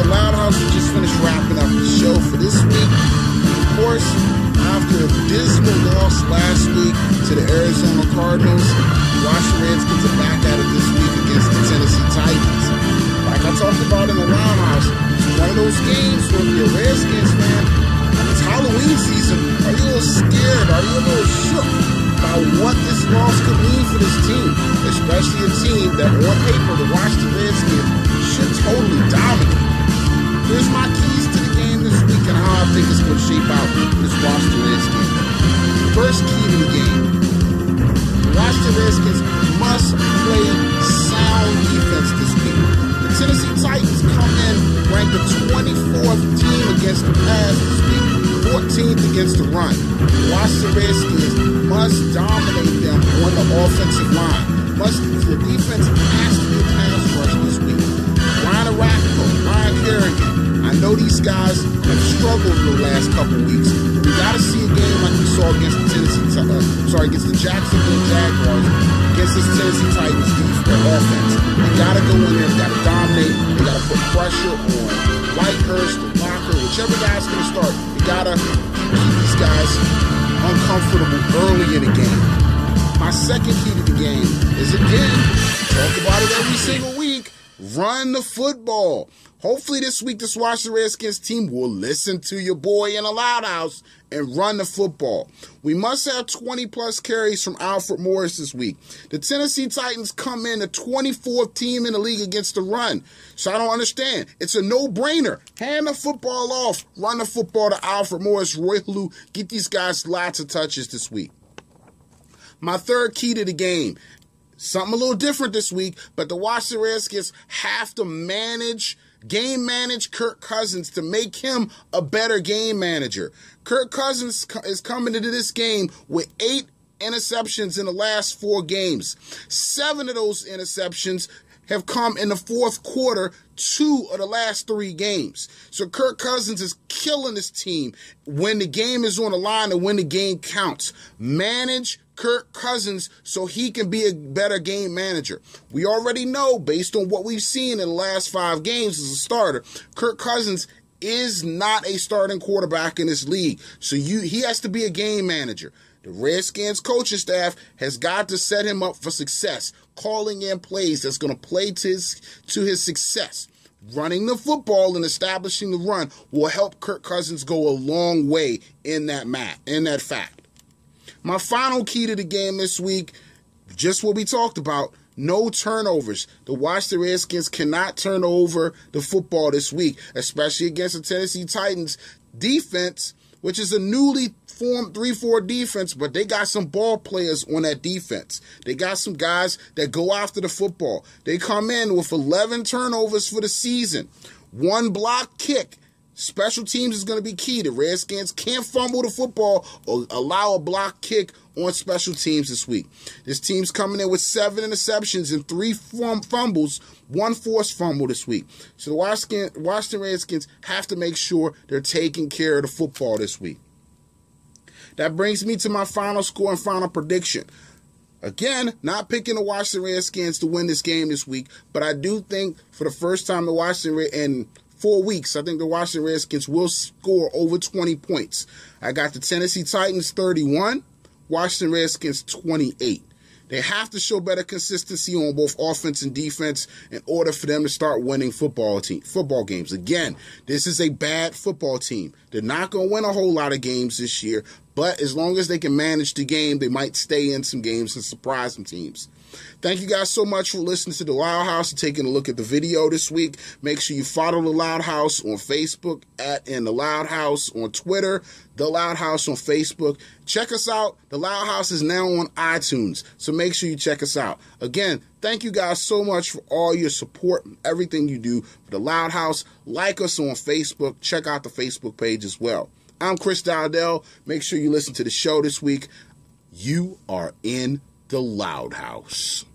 the Loud House, we just finished wrapping up the show for this week. Of course, after a dismal loss last week to the Arizona Cardinals, the Washington Redskins are back at it this week against the Tennessee Titans. Like I talked about in the Loud House, it's one of those games where if you're a Redskins fan, it's Halloween season, are you a little scared? Are you a little shook by what this loss could mean for this team? Especially a team that on paper, the Washington Redskins, should totally dominate. Here's my keys to the game this week and how I think it's going to shape out for this Washington Redskins. First key to the game. The Washington Redskins must play sound defense this week. The Tennessee Titans come in ranked the 24th team against the pass this week, 14th against the run. The Washington Redskins must dominate them on the offensive line. The defense has to be a pass rush this week. Ryan Arapaho, Ryan Kerrigan, I know these guys have struggled in the last couple weeks. We got to see a game like we saw against the against the Jacksonville Jaguars, against this Tennessee Titans offense. They got to go in there, they got to dominate, they got to put pressure on Whitehurst or Locker, whichever guy's going to start. You got to keep these guys uncomfortable early in the game. My second key to the game is, again, talk about it every single week, run the football. Hopefully this week this Washington Redskins team will listen to your boy in the Loud House and run the football. We must have 20-plus carries from Alfred Morris this week. The Tennessee Titans come in the 24th team in the league against the run. So I don't understand. It's a no-brainer. Hand the football off. Run the football to Alfred Morris, Roy Halou. Get these guys lots of touches this week. My third key to the game. Something a little different this week, but the Washington Redskins have to game manage Kirk Cousins to make him a better game manager. Kirk Cousins is coming into this game with 8 interceptions in the last 4 games. 7 of those interceptions have come in the fourth quarter, 2 of the last 3 games. So Kirk Cousins is killing this team when the game is on the line and when the game counts. Manage Kirk Cousins so he can be a better game manager. We already know, based on what we've seen in the last 5 games as a starter, Kirk Cousins is not a starting quarterback in this league. So he has to be a game manager. The Redskins coaching staff has got to set him up for success, calling in plays that's going to play to his success. Running the football and establishing the run will help Kirk Cousins go a long way in that fact. My final key to the game this week, just what we talked about, no turnovers. The Washington Redskins cannot turn over the football this week, especially against the Tennessee Titans defense, which is a newly formed 3-4 defense, but they got some ball players on that defense. They got some guys that go after the football. They come in with 11 turnovers for the season, 1 block kick. Special teams is going to be key. The Redskins can't fumble the football or allow a block kick on special teams this week. This team's coming in with 7 interceptions and 3 fumbles, 1 forced fumble this week. So the Washington Redskins have to make sure they're taking care of the football this week. That brings me to my final score and final prediction. Again, not picking the Washington Redskins to win this game this week, but I do think for the first time the Washington in 4 weeks, I think the Washington Redskins will score over 20 points. I got the Tennessee Titans 31, Washington Redskins 28. They have to show better consistency on both offense and defense in order for them to start winning football games. Again, this is a bad football team. They're not going to win a whole lot of games this year, but as long as they can manage the game, they might stay in some games and surprise some teams. Thank you guys so much for listening to The Loud House and taking a look at the video this week. Make sure you follow The Loud House on Facebook and The Loud House on Twitter, The Loud House on Facebook. Check us out. The Loud House is now on iTunes, so make sure you check us out. Again, thank you guys so much for all your support and everything you do for The Loud House. Like us on Facebook. Check out the Facebook page as well. I'm Chris Dowdell. Make sure you listen to the show this week. You are in The Loud House.